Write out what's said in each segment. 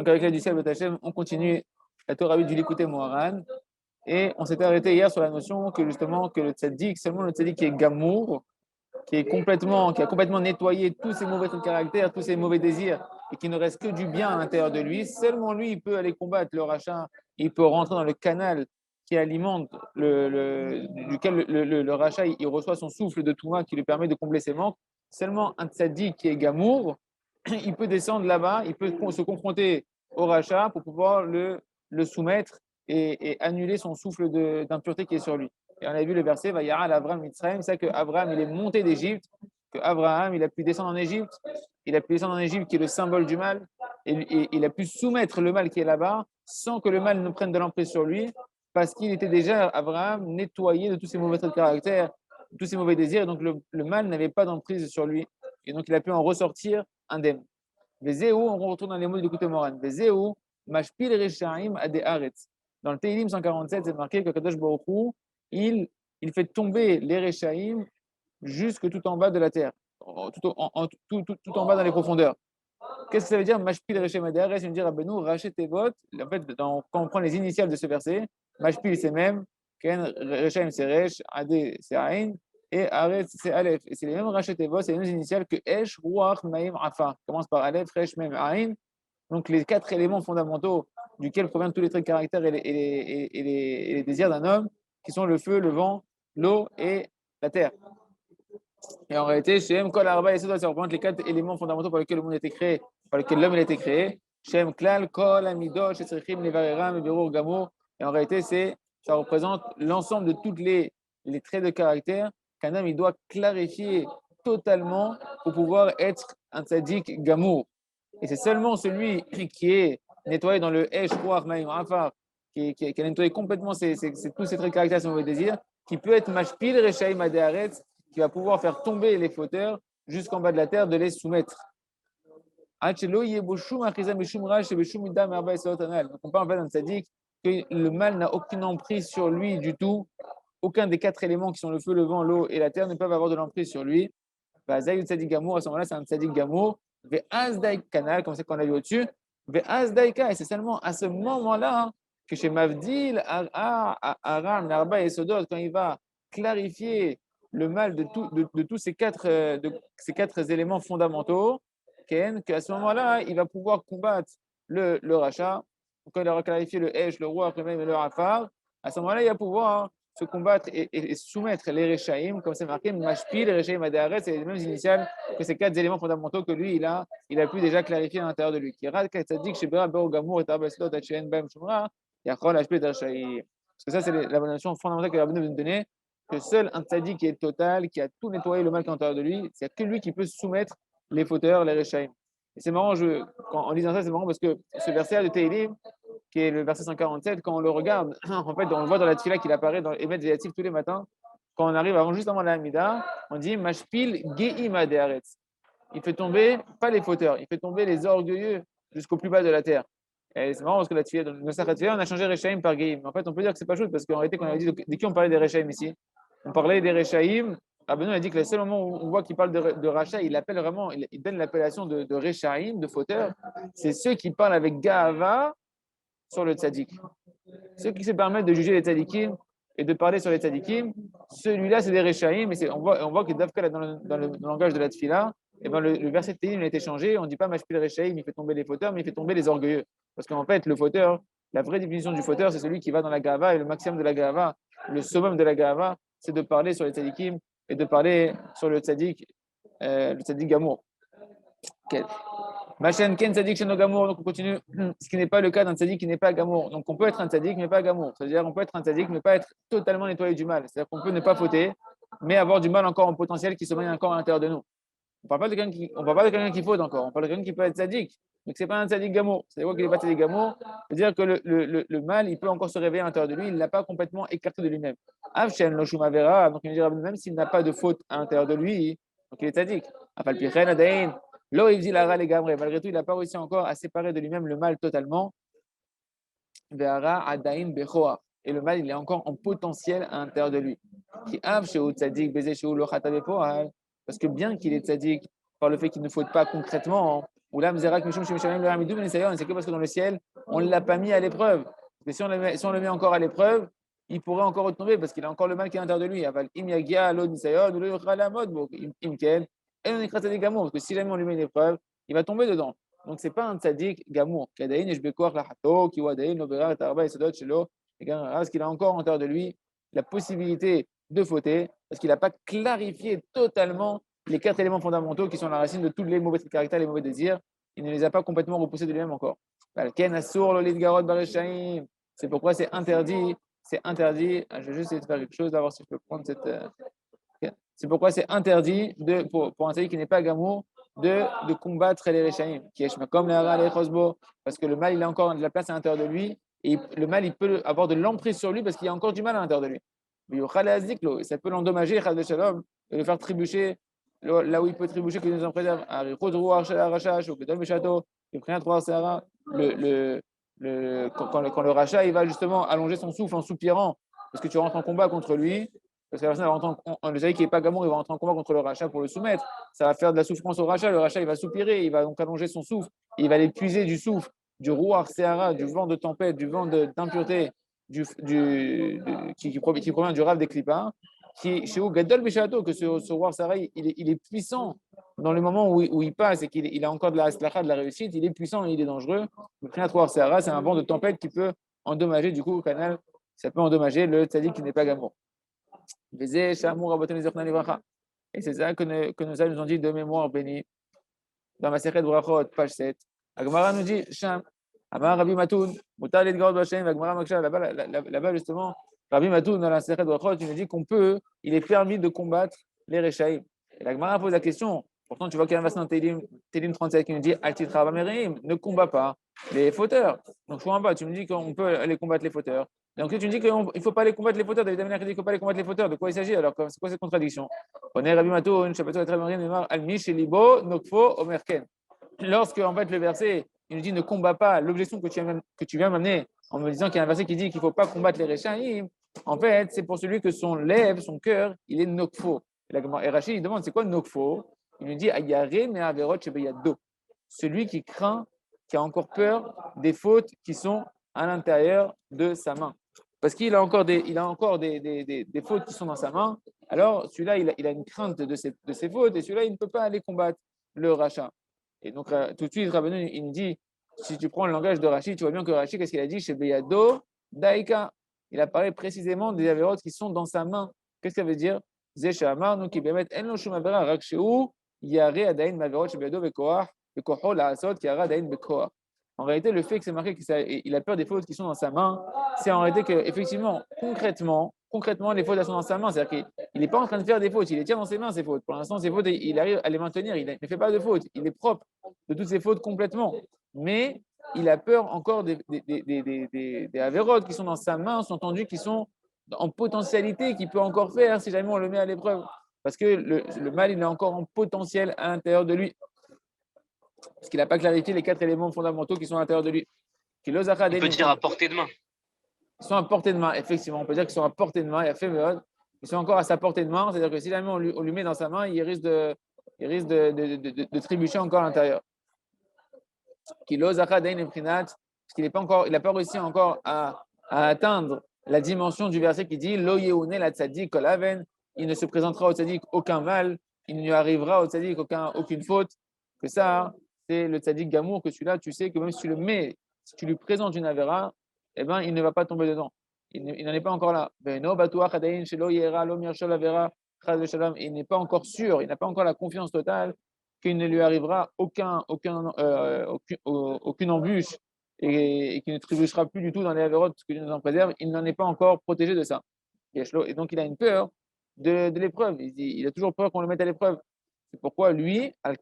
Donc, avec l'aide du ciel, Hashem, on continue la Torah 8 du Likuté Moharan. Et on s'était arrêté hier sur la notion que justement, que le tzaddik, seulement le tzaddik qui est gamour, qui a complètement nettoyé tous ses mauvais traits de caractère, tous ses mauvais désirs, et qui ne reste que du bien à l'intérieur de lui, seulement lui, il peut aller combattre le rachat, il peut rentrer dans le canal qui alimente, duquel le rachat, il reçoit son souffle de Touma qui lui permet de combler ses manques. Seulement un tzaddik qui est gamour, il peut descendre là-bas, il peut se confronter au rachat pour pouvoir le soumettre et annuler son souffle d'impureté qui est sur lui. Et on a vu le verset, va Yara Abraham Mitzrayim, c'est qu'Abraham, il est monté d'Égypte, qu'Abraham, il a pu descendre en Égypte, il a pu descendre en Égypte qui est le symbole du mal, et il a pu soumettre le mal qui est là-bas sans que le mal ne prenne de l'emprise sur lui, parce qu'il était déjà, Abraham, nettoyé de tous ses mauvais traits de caractère, de tous ses mauvais désirs, et donc le mal n'avait pas d'emprise sur lui. Et donc il a pu en ressortir indemne. Vezéou, on retourne dans les mots du Koute Moran. Vezéou, mashpil rechaim ade aretz. Dans le Teilim 147, c'est marqué que Kadosh Baruch Hu, il fait tomber les rechaim jusque tout en bas de la terre, tout en bas dans les profondeurs. Qu'est-ce que ça veut dire mashpil rechaim ade aretz? Ça veut dire Rabbeinu, rachet tevot. En fait, quand on prend les initiales de ce verset, mashpil c'est même, ken rechaim c'est resh, ade c'est ain, et Aretz, c'est Aleph. Et c'est les mêmes Rachetevot, c'est les mêmes initiales que Esh, Ruach, Maïm, Afa. Commence par Aleph, Resh, Mem, Ain. Donc les quatre éléments fondamentaux duquel proviennent tous les traits de caractère et les désirs d'un homme, qui sont le feu, le vent, l'eau et la terre. Et en réalité, Shem, Kol, Arba et Sodot, ça représente les quatre éléments fondamentaux par lesquels le monde a été créé, par lesquels l'homme a été créé. Shem, Klal, Kol, Amidosh, Esrechim, Nevareram, Berur, Gamo. Et en réalité, ça représente l'ensemble de tous les traits de caractère qu'un homme il doit clarifier totalement pour pouvoir être un tzaddik gamour. Et c'est seulement celui qui est nettoyé dans le Esh, Ruach, Maïm, Afar, qui a nettoyé complètement tous ces traits de caractère, ses mauvais désirs, qui peut être Mashpil, Rechaim, Adeharetz, qui va pouvoir faire tomber les fauteurs jusqu'en bas de la terre, de les soumettre. Donc on parle en fait d'un tzaddik que le mal n'a aucune emprise sur lui du tout. Aucun des quatre éléments qui sont le feu, le vent, l'eau et la terre ne peuvent avoir de l'emprise sur lui. Zaïd Tzadik Gamour, à ce moment-là, c'est un Tzadik Gamour. Ve'azdaik Kanal, comme c'est qu'on a vu au-dessus. Ve'azdaika, et c'est seulement à ce moment-là que chez Mavdil, Aram, Narba et Sodot, quand il va clarifier le mal de tous ces quatre éléments fondamentaux, qu'à ce moment-là, il va pouvoir combattre le rachat. Quand il aura clarifié le Esh, le roi, après même le Rafar, à ce moment-là, il va pouvoir se combattre et soumettre les Rechaim, comme c'est marqué, Mashpil, les Rechaim Adaret, c'est les mêmes initiales que ces quatre éléments fondamentaux que lui, il a pu déjà clarifier à l'intérieur de lui. Parce que ça, c'est la notion fondamentale que la Rabbeinu veut nous donner, que seul un tzaddik qui est total, qui a tout nettoyé le mal qui est à l'intérieur de lui, c'est que lui qui peut soumettre les fauteurs, les Rechaim. Et c'est marrant, en lisant ça, c'est marrant parce que ce verset de Teilim, qui est le verset 147, quand on le regarde, en fait, on le voit dans la tfila qu'il apparaît dans Emet Véatif tous les matins. Quand on arrive juste avant la Hamida, on dit Mashpil Geim Adeharetz. Il fait tomber, pas les fauteurs, il fait tomber les orgueilleux jusqu'au plus bas de la terre. Et c'est marrant parce que la tfila, dans le Sachat Tfila, on a changé Rechaim par Geim. En fait, on peut dire que c'est pas chose parce qu'en réalité, quand on avait dit de qui on parlait des Rechaim ici, on parlait des Rechaim. Rabbeinu a dit que le seul moment où on voit qu'il parle de rachat, il appelle vraiment, il donne l'appellation de Rechaim, de fauteurs. C'est ceux qui parlent avec Gava sur le tzaddik. Ceux qui se permettent de juger les tzaddikim et de parler sur les tzaddikim, celui-là, c'est des rechaim, mais on voit que Davka, dans le langage de la tfila, et ben le verset de Télim a été changé, on ne dit pas mashpil rechaim, il fait tomber les fauteurs, mais il fait tomber les orgueilleux. Parce qu'en fait, le fauteur, la vraie définition du fauteur, c'est celui qui va dans la gava, et le maximum de la gava, le summum de la gava, c'est de parler sur les tzaddikim et de parler sur le tzaddik gamour. Okay. Machen ken tzadik sheno gamour, donc on continue. Ce qui n'est pas le cas d'un tzadik qui n'est pas gamour. Donc on peut être un tzadik mais pas gamour. C'est-à-dire on peut être un tzadik mais pas être totalement nettoyé du mal. C'est-à-dire qu'on peut ne pas fauter, mais avoir du mal encore en potentiel qui se met encore à l'intérieur de nous. On parle pas de quelqu'un qui faute encore. On parle de quelqu'un qui peut être tzadik, mais que c'est pas un tzadik gamour. C'est-à-dire qu'il n'est pas tzadik gamour. C'est-à-dire que le mal, il peut encore se réveiller à l'intérieur de lui. Il ne l'a pas complètement écarté de lui-même. Avshen lo shumavera. Donc il dit même s'il n'a pas de faute à l'intérieur de lui, donc il est tzadik. Afal pichen adain. Malgré tout, il n'a pas réussi encore à séparer de lui-même le mal totalement. Et le mal, il est encore en potentiel à l'intérieur de lui. Parce que bien qu'il est tzaddik, par le fait qu'il ne faute pas concrètement, Oulam Zerak Mishum Shemishamim le Hamidou Ben Isayon, c'est que parce que dans le ciel, on ne l'a pas mis à l'épreuve. Parce que si on le met encore à l'épreuve, il pourrait encore retomber parce qu'il a encore le mal qui est à l'intérieur de lui. Aval Im Yagia, Lod Nisayon, ou le Yochal Amod, Imken, et on écrase des gamours. Parce que si jamais on lui met une épreuve, il va tomber dedans. Donc, ce n'est pas un tzaddik gamour. Kadaïn, Eshbekoach, Lahato, Kiwadaïn, Lobera, Tarba, Esadot, Shelo, parce qu'il a encore en l'intérieur de lui la possibilité de fauter, parce qu'il n'a pas clarifié totalement les 4 éléments fondamentaux qui sont la racine de tous les mauvais caractères, les mauvais désirs. Il ne les a pas complètement repoussés de lui-même encore. C'est pourquoi c'est interdit. C'est interdit. Je vais juste essayer de faire quelque chose, voir si je peux prendre cette. C'est pourquoi c'est interdit pour un tzaddik qui n'est pas gamour de combattre les Rechaim. Comme les Chosbo, parce que le mal, il a encore de la place à l'intérieur de lui. Et le mal, il peut avoir de l'emprise sur lui parce qu'il y a encore du mal à l'intérieur de lui. Mais ça peut l'endommager, et le faire trébucher là où il peut trébucher, que nous en préserve. Quand le rachat, il va justement allonger son souffle en soupirant, parce que tu rentres en combat contre lui, parce que la personne le zaï qui n'est pas gamour, il va rentrer en combat contre le rachat pour le soumettre. Ça va faire de la souffrance au rachat. Le rachat, il va soupirer, il va donc allonger son souffle, il va l'épuiser du souffle, du rouar séhara, du vent de tempête, du vent d'impureté, qui provient du rave des clippas, qui chez Gadol Beshato, que ce roi Sarai, il est puissant dans le moment où il passe et qu'il a encore de la aslacha, de la réussite, il est puissant et il est dangereux. Le Prinat Roi Sahara, c'est un vent de tempête qui peut endommager, du coup, au canal, ça peut endommager le tzaddik qui n'est pas gamour. Et c'est ça que nos sages nous ont dit de mémoire bénie. Dans ma Sechet Brachot, page 7. Agmara nous dit, Sham, Amar Rabbi Matoun, Mutar Lidgaot Bashem, Agmara Maksha, là-bas justement, Rabbi Matoun, dans la Sechet Brachot, il nous dit il est permis de combattre les Rechaïm. Et l'Agmara pose la question, pourtant tu vois qu'il y a un verset dans Télim 37 qui nous dit, Altitra Bamerim, ne combat pas les fauteurs. Donc je vois en bas, tu me dis qu'on peut aller combattre les fauteurs. Donc tu me dis qu'il ne faut pas aller combattre les fauteurs. David Améler dit qu'il ne faut pas aller combattre les fauteurs. De quoi il s'agit alors? C'est quoi cette contradiction? On est Rabbi Matoun, chapitre très bien, Al-Mish et Libo, Nokfo, Omerken. Lorsque en fait le verset il nous dit ne combat pas, l'objection que tu viens m'amener en me disant qu'il y a un verset qui dit qu'il ne faut pas combattre les Rechaïm, en fait c'est pour celui que son lèvre, son cœur, il est Nokfo. Et Rachid il demande c'est quoi Nokfo? Il nous dit Ayare me averot shebeyado. Celui qui craint, qui a encore peur des fautes qui sont à l'intérieur de sa main. Parce qu'il a encore des fautes qui sont dans sa main, alors celui-là, il a une crainte de ses fautes, et celui-là, il ne peut pas aller combattre le rachat. Et donc, tout de suite, Rabbeinu, il me dit, si tu prends le langage de Rachid, tu vois bien que Rachid, qu'est-ce qu'il a dit chez Beyado, Daika. Il a parlé précisément des avérotes qui sont dans sa main. Qu'est-ce que ça veut dire? Zeshamar, nous qui bémet, en lo shumavera, raksheu, yare adain maverot chez Beyado, bekoach, bekocho, la asot, yara adain bekoach. En réalité, le fait que c'est marqué qu'il a peur des fautes qui sont dans sa main, c'est en réalité qu'effectivement, concrètement, les fautes elles sont dans sa main. C'est-à-dire qu'il n'est pas en train de faire des fautes, il les tient dans ses mains, ses fautes. Pour l'instant, ses fautes, il arrive à les maintenir, il ne fait pas de fautes, il est propre de toutes ses fautes complètement. Mais il a peur encore des avérotes qui sont dans sa main, sous-entendu, qui sont en potentialité, qu'il peut encore faire si jamais on le met à l'épreuve. Parce que le mal, il est encore en potentiel à l'intérieur de lui. Parce qu'il n'a pas clarifié les 4 éléments fondamentaux qui sont à l'intérieur de lui. On peut dire à portée de main. Ils sont à portée de main, effectivement. On peut dire qu'ils sont à portée de main. Il y a fait ils sont encore à sa portée de main. C'est-à-dire que si jamais on lui met dans sa main, il risque de trébucher encore à l'intérieur. Parce qu'il n'a pas réussi encore à atteindre la dimension du verset qui dit Lo yeune la tzadik kol aven. Il ne se présentera au tzadik aucun mal. Il ne lui arrivera au tzadik aucune faute. Que ça, c'est le tzadik gamour, que celui-là, tu sais que même si tu le mets, si tu lui présentes une avéra, eh ben, il ne va pas tomber dedans. Il n'en est pas encore là. Il n'est pas encore sûr, il n'a pas encore la confiance totale qu'il ne lui arrivera aucune embûche et qu'il ne trébuchera plus du tout dans les avérotes que Dieu nous en préserve. Il n'en est pas encore protégé de ça. Et donc, il a une peur de l'épreuve. Il a toujours peur qu'on le mette à l'épreuve. C'est pourquoi lui, c'est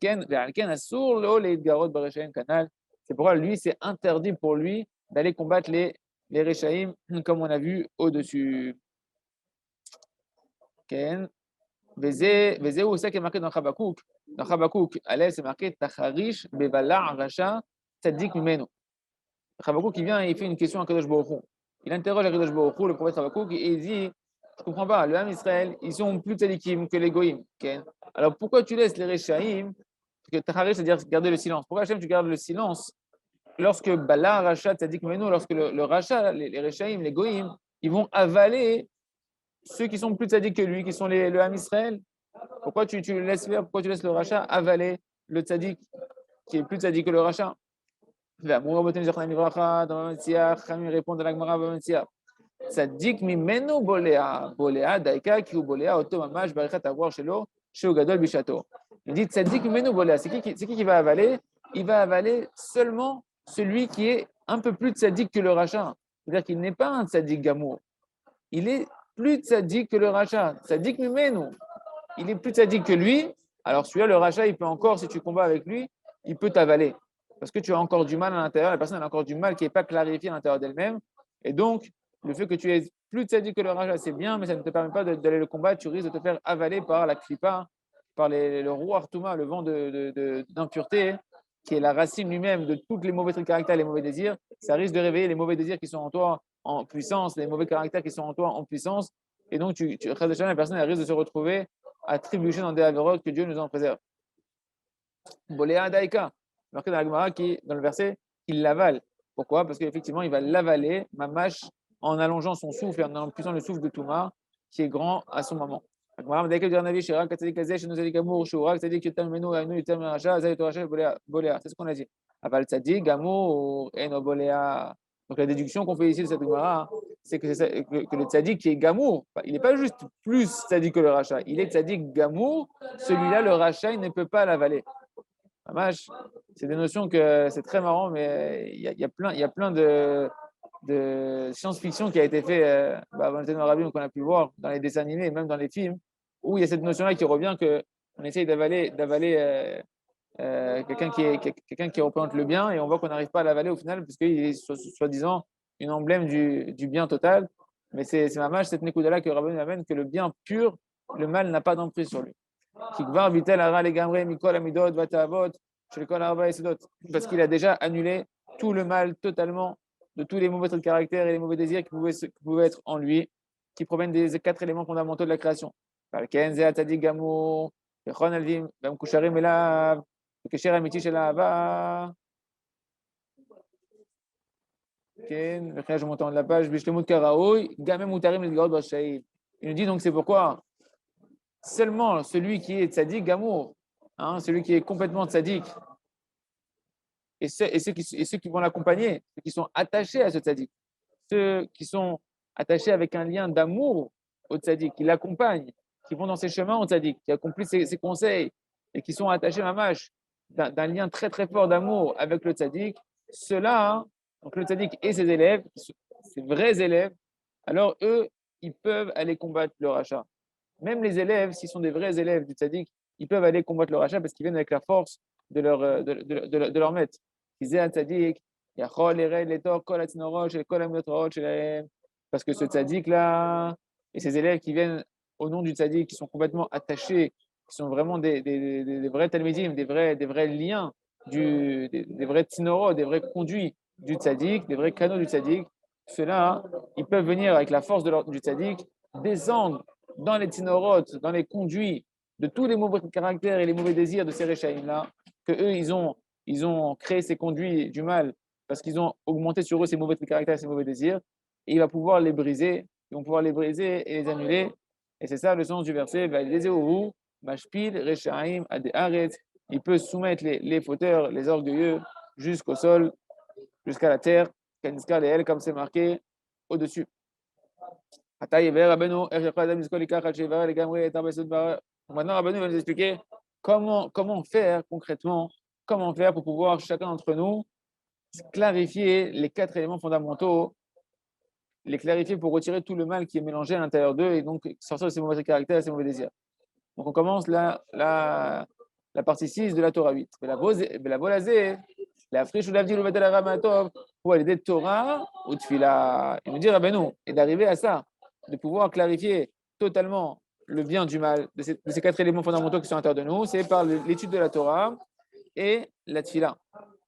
pourquoi lui, c'est interdit pour lui d'aller combattre les Rechaïm, comme on a vu au-dessus. Ken. Vezé où ça qui est marqué dans Chabakouk. Dans Chabakouk, allez, c'est marqué Tacharish Bevala Racha Tzadik Mimeno. Chabakouk, il vient et il fait une question à Kadosh Baruch Hu. Il interroge à Kadosh Baruch Hu, le prophète Chabakouk, et il dit je ne comprends pas, le Ham Israël, ils sont plus tzadikim que les Goïm. Okay? Alors pourquoi tu laisses les Rechaïm Tahari, c'est-à-dire garder le silence. Pourquoi Hachem, tu gardes le silence lorsque Bala, Racha, Tzadik, Meno, lorsque le Racha, les Rechaïm, les Goïm, ils vont avaler ceux qui sont plus tzaddik que lui, qui sont le Ham Israël? Pourquoi tu le laisses faire? Pourquoi tu laisses le Racha avaler le tzaddik qui est plus tzaddik que le Racha? Dans le Metsiach, Chami répond à la Gemara Metsiach. Tzaddik mimenu bolea, bolea daika ki bolea oto mamash barichat avoir shelo sheu gadol bishato. Il dit tzaddik mimenu bolea. C'est qui va avaler? Il va avaler seulement celui qui est un peu plus tzaddik que le Racha. C'est-à-dire qu'il n'est pas un tzaddik gamour. Il est plus tzaddik que le Racha. Tzaddik mimenu. Il est plus tzaddik que lui. Alors celui-là, le Racha, il peut encore, si tu combats avec lui, il peut t'avaler. Parce que tu as encore du mal à l'intérieur, la personne a encore du mal qui n'est pas clarifié à l'intérieur d'elle-même. Et donc, le fait que tu aies plus tzaddik que le Racha, c'est bien, mais ça ne te permet pas d'aller le combattre. Tu risques de te faire avaler par la klipa, par le roi Artouma, le vent d'impureté, qui est la racine lui-même de tous les mauvais caractères et les mauvais désirs. Ça risque de réveiller les mauvais désirs qui sont en toi en puissance, les mauvais caractères qui sont en toi en puissance. Et donc, la personne elle risque de se retrouver à trébucher dans des avérotes, que Dieu nous en préserve. Boléa Daïka, marqué dans la Gemara, dans le verset, il l'avale. Pourquoi? Parce qu'effectivement, il va l'avaler, mamash, en allongeant son souffle et en emplissant le souffle de Touma, qui est grand à son moment. C'est ce qu'on a dit. Aval tzadik, gamour, eno boléa. Donc la déduction qu'on fait ici de cette Gemara, c'est que le tzadik qui est gamour, il n'est pas juste plus tzadik que le rachat, il est tzadik gamour, celui-là, le rachat, il ne peut pas l'avaler. C'est des notions que c'est très marrant, mais il y a plein de science-fiction qui a été fait avant le Ténor Rabbi, qu'on a pu voir dans les dessins animés et même dans les films, où il y a cette notion-là qui revient qu'on essaye d'avaler quelqu'un qui représente le bien et on voit qu'on n'arrive pas à l'avaler au final parce qu'il est soi-disant une emblème du bien total. Mais c'est mamash cette nekuda-là que Rabbi nous amène, que le bien pur, le mal n'a pas d'emprise sur lui. Parce qu'il a déjà annulé tout le mal totalement de tous les mauvais traits de caractère et les mauvais désirs qui pouvaient être en lui, qui proviennent des 4 éléments fondamentaux de la création. Je monte en la page. Il nous dit donc c'est pourquoi seulement celui qui est tzaddik gamour, celui qui est complètement tzaddik, et ceux qui vont l'accompagner, ceux qui sont attachés à ce tzaddik, ceux qui sont attachés avec un lien d'amour au tzaddik, qui l'accompagnent, qui vont dans ses chemins au tzaddik, qui accomplissent ses conseils et qui sont attachés mamash d'un lien très très fort d'amour avec le tzaddik, ceux-là, donc le tzaddik et ses élèves, ses vrais élèves, alors eux, ils peuvent aller combattre le rachat. Même les élèves, s'ils sont des vrais élèves du tzaddik, ils peuvent aller combattre le rachat parce qu'ils viennent avec la force de leur maître. Ils disent à tzaddik, parce que ce tzaddik-là, et ces élèves qui viennent au nom du tzaddik, qui sont complètement attachés, qui sont vraiment des vrais talmidim, des vrais liens, des vrais tzinorot, des vrais conduits du tzaddik, des vrais canaux du tzaddik, ceux-là, ils peuvent venir avec la force du tzaddik, descendre dans les tzinorot, dans les conduits de tous les mauvais caractères et les mauvais désirs de ces réchaïm-là, que eux, ils ont créé ces conduits du mal parce qu'ils ont augmenté sur eux ces mauvais caractères et ces mauvais désirs, et il va pouvoir les briser, ils vont pouvoir les briser et les annuler. Et c'est ça le sens du verset, il peut soumettre les fauteurs, les orgueilleux, jusqu'au sol, jusqu'à la terre, comme c'est marqué au-dessus. Maintenant, Rabbeinu va nous expliquer comment faire concrètement, comment faire pour pouvoir chacun d'entre nous clarifier les 4 éléments fondamentaux, les clarifier pour retirer tout le mal qui est mélangé à l'intérieur d'eux et donc sortir de ces mauvais caractères et ces mauvais désirs. Donc on commence la partie 6 de la Torah 8. La volazé, la friche ou l'avdil ou la ramatov, pour aller des Torah ou tfila. Il nous dit Rabbeinu, et d'arriver à ça, de pouvoir clarifier totalement le bien du mal de ces 4 éléments fondamentaux qui sont à l'intérieur de nous, c'est par l'étude de la Torah et la tfila.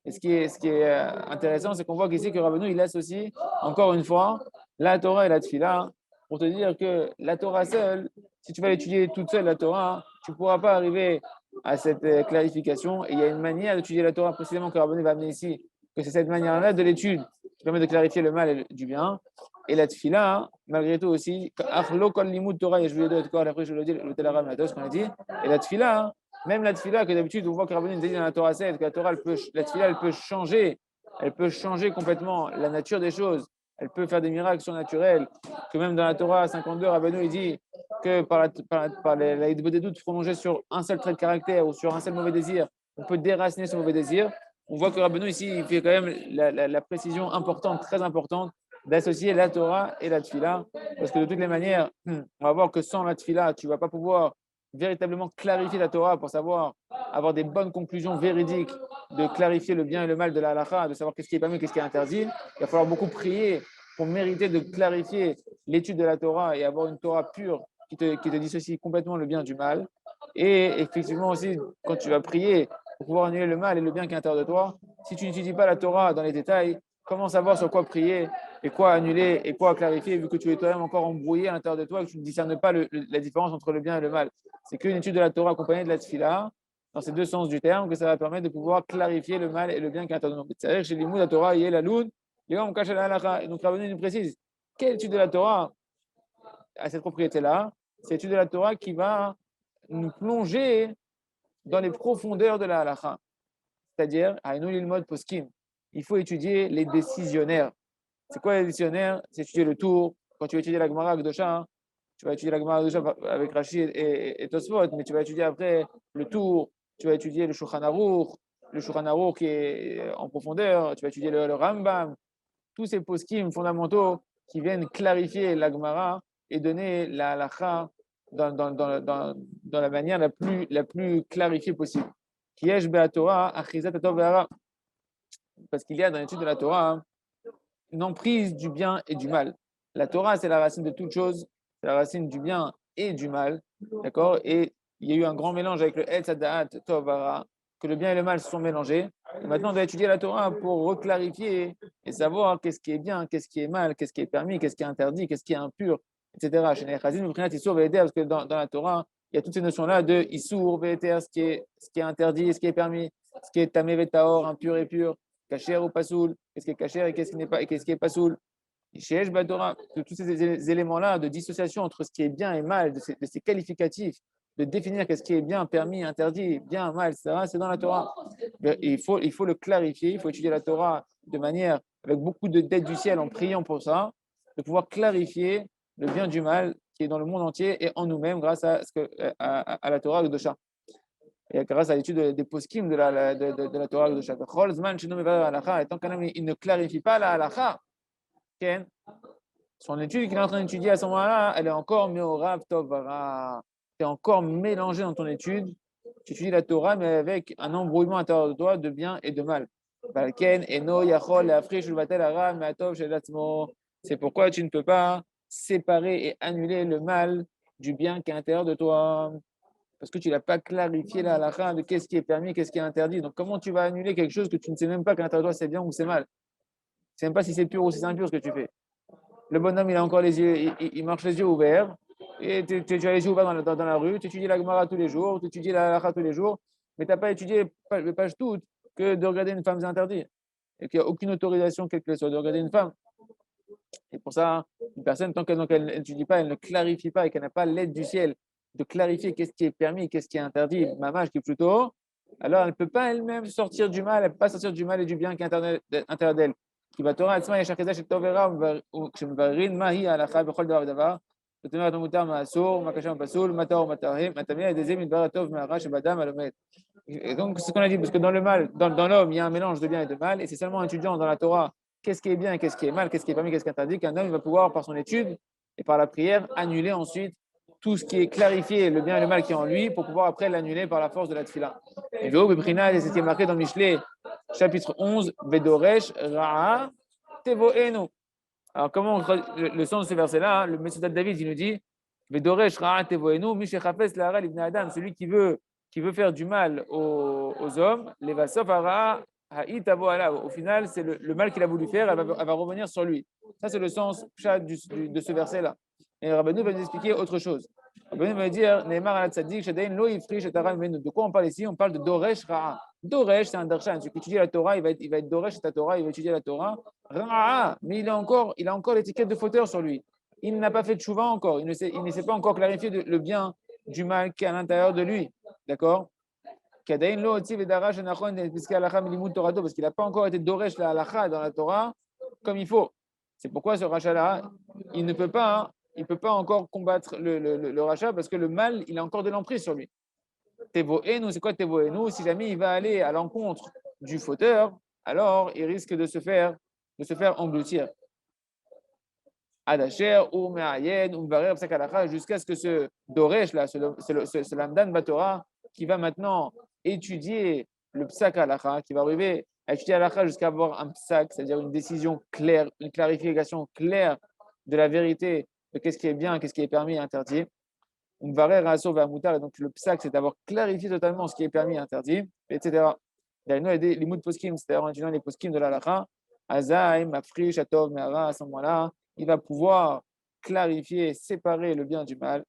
Et ce qui est intéressant, c'est qu'on voit qu'ici que Rabbeinu, il associe encore une fois la Torah et la tfila pour te dire que la Torah seule, si tu vas l'étudier toute seule, la Torah, tu ne pourras pas arriver à cette clarification. Et il y a une manière d'étudier la Torah précisément que Rabbeinu va amener ici, que c'est cette manière-là de l'étude qui permet de clarifier le mal et du bien. Et la tfila, malgré tout aussi, Achlo kol limud Torah, et je vais le dire, après je le dis, le Telaram, la Tos qu'on a dit. Et la tfila, même la tfila, que d'habitude on voit que Rabbeinu nous dit dans la Torah 7, que la Torah, la tfila, elle peut changer complètement la nature des choses. Elle peut faire des miracles surnaturels, que même dans la Torah 52, Rabbeinu il dit que par des doutes prolongés sur un seul trait de caractère ou sur un seul mauvais désir, on peut déraciner ce mauvais désir. On voit que Rabbeinu ici, il fait quand même la précision importante, très importante, d'associer la Torah et la Tfila, parce que de toutes les manières, on va voir que sans la Tfila, tu ne vas pas pouvoir véritablement clarifier la Torah pour savoir avoir des bonnes conclusions véridiques, de clarifier le bien et le mal de la halakha, de savoir qu'est-ce qui est permis, qu'est-ce qui est interdit. Il va falloir beaucoup prier pour mériter de clarifier l'étude de la Torah et avoir une Torah pure qui te dissocie complètement le bien du mal. Et effectivement aussi, quand tu vas prier pour pouvoir annuler le mal et le bien qui est à l'intérieur de toi, si tu n'étudies pas la Torah dans les détails, comment savoir sur quoi prier et quoi annuler et quoi clarifier, vu que tu es toi-même encore embrouillé à l'intérieur de toi et que tu ne discernes pas la différence entre le bien et le mal. C'est qu'une étude de la Torah accompagnée de la tfila, dans ces deux sens du terme, que ça va permettre de pouvoir clarifier le mal et le bien qui est à l'intérieur de nous. C'est-à-dire chez l'imoud, la Torah, il y a la loun, et on cache la halakha. Et donc, Rabbeinu nous précise, quelle étude de la Torah à cette propriété-là? C'est l'étude de la Torah qui va nous plonger dans les profondeurs de la halakha. C'est-à-dire, à nous mode poskim, il faut étudier les décisionnaires. C'est quoi les décisionnaires? C'est étudier le tour. Quand tu vas étudier la Gemara Gdosha, tu vas étudier la Gemara Gdosha avec Rachid et Tosfot, mais tu vas étudier après le tour, tu vas étudier le Shulchan Aruch qui est en profondeur, tu vas étudier le Rambam, tous ces poskim fondamentaux qui viennent clarifier la Gemara et donner la halakha dans la manière la plus clarifiée possible. Kiesh Be'atorah, Achizat Atov Ve'ara. Parce qu'il y a dans l'étude de la Torah une emprise du bien et du mal. La Torah, c'est la racine de toute chose, c'est la racine du bien et du mal. D'accord? Et il y a eu un grand mélange avec le Etz Hadaat Tov Hara, que le bien et le mal se sont mélangés. Et maintenant, on doit étudier la Torah pour reclarifier et savoir qu'est-ce qui est bien, qu'est-ce qui est mal, qu'est-ce qui est permis, qu'est-ce qui est interdit, qu'est-ce qui est impur, etc. Chez les Chazim, parce que dans la Torah, il y a toutes ces notions-là de Issour, Ve'eter, ce qui est interdit, ce qui est permis, ce qui est Tamé Vetaor, impur et pur, Kacher ou Pasoul, qu'est-ce qui est Kacher et qu'est-ce qui n'est pas, et qu'est-ce qui est Pasoul. Chez Torah, tous ces éléments-là de dissociation entre ce qui est bien et mal, de ces qualificatifs, de définir qu'est-ce qui est bien, permis, interdit, bien, mal, etc., c'est dans la Torah. Il faut le clarifier, il faut étudier la Torah de manière, avec beaucoup d'aide du ciel, en priant pour ça, de pouvoir clarifier le bien du mal qui est dans le monde entier et en nous-mêmes grâce à la Torah de Dosha. Et grâce à l'étude des poskim de la Torah de Dosha. Et tant qu'un homme il ne clarifie pas la halakha, son étude qu'il est en train d'étudier à ce moment-là, elle est encore meorav tovara. Tu es encore mélangé dans ton étude. Tu étudies la Torah, mais avec un embrouillement à l'intérieur de toi de bien et de mal. C'est pourquoi tu ne peux pas séparer et annuler le mal du bien qui est à l'intérieur de toi. Parce que tu n'as pas clarifié la halakha de qu'est-ce qui est permis, qu'est-ce qui est interdit. Donc, comment tu vas annuler quelque chose que tu ne sais même pas qu'à l'intérieur de toi c'est bien ou c'est mal? Tu ne sais même pas si c'est pur ou si c'est impur ce que tu fais. Le bonhomme, il a encore les yeux, il marche les yeux ouverts, et tu as les yeux ouverts dans la rue, tu étudies la Gemara tous les jours, tu étudies la halakha tous les jours, mais tu n'as pas étudié page toutes que de regarder une femme c'est interdit. Et qu'il n'y a aucune autorisation, quelle qu'elle soit, de regarder une femme. Et pour ça, une personne, tant qu'elle n'étudie pas, elle ne clarifie pas et qu'elle n'a pas l'aide du ciel de clarifier qu'est-ce qui est permis, qu'est-ce qui est interdit, mamage qui est plutôt, alors elle ne peut pas elle-même sortir du mal, elle ne peut pas sortir du mal et du bien qui est intérieur d'elle. כי בתורה עצמה יש אחיזה של טוב ורע, וכשמבררים מהי ההלכה בכל דבר ודבר, זאת אומרת, מה מותר, מה אסור, מה קשה, מה פסול, מה טהור, מה טמא, על ידי זה מתברר הטוב מהרע שבאדם הלומד. Et donc, c'est ce qu'on a dit, parce que dans le mal, dans l'homme, il y a un mélange de bien et de mal, et c'est seulement en étudiant dans la Torah qu'est-ce qui est bien, qu'est-ce qui est mal, qu'est-ce qui est permis, qu'est-ce qui est interdit, qu'un homme va pouvoir, par son étude et par la prière, annuler ensuite tout ce qui est clarifié, le bien et le mal qui est en lui, pour pouvoir après l'annuler par la force de la tfila. Et c'est ce qui est marqué dans Michelet, chapitre 11, Vedoresh Ra'a Tevoenu. Alors, comment le sens de ce verset-là, le Messie David, il nous dit Vedoresh Ra'a Tevoenu, Mishechapes Lahara Libne Adam, celui qui veut faire du mal aux hommes, les Vasof Hara Ha'i Tavo Ala. Au final, c'est le mal qu'il a voulu faire, elle va revenir sur lui. Ça, c'est le sens de ce verset-là. Et Rabbeinu va nous expliquer autre chose. Rabbeinu va dire, Neymar al tzaddik, Shadain lo ifrish et aram menu. De quoi on parle ici? On parle de Doresh Ra'a. Doresh, c'est un darshan. Celui qui étudie la Torah, il va être Doresh ta Torah, il va étudier la Torah. Ra'a, mais il a encore l'étiquette de fauteur sur lui. Il n'a pas fait de chouva encore. Il ne sait pas encore clarifier le bien du mal qui est à l'intérieur de lui. D'accord? Kadain lo otzi vedarash enachon piskei halacha milimud torato, parce qu'il n'a pas encore été Doresh la halacha dans la Torah comme il faut. C'est pourquoi ce rachat-là, il ne peut pas, hein, il peut pas encore combattre le rachat parce que le mal, il a encore de l'emprise sur lui. Tevoenu, c'est quoi Tevoenu? Si jamais il va aller à l'encontre du fauteur, alors il risque de se faire engloutir. Adacher, ou Me'ayen, ou Mbarer, Psakalacha, jusqu'à ce que ce Doresh, là, ce Lamdan Batora, qui va maintenant étudier le Psakalacha, qui va arriver à étudier Alacha jusqu'à avoir un Psak, c'est-à-dire une décision claire, une clarification claire de la vérité de qu'est-ce qui est bien, qu'est-ce qui est permis et interdit. Mbarer, Raso, Vamutar, et donc le Psak, c'est d'avoir clarifié totalement ce qui est permis et interdit, etc. D'ailleurs, les mots de poskim, c'est-à-dire en étudiant les poskim de l'Alacha, Azaï, Mafri, Chatov, Me'ara, à ce moment-là, il va pouvoir clarifier, séparer le bien du mal.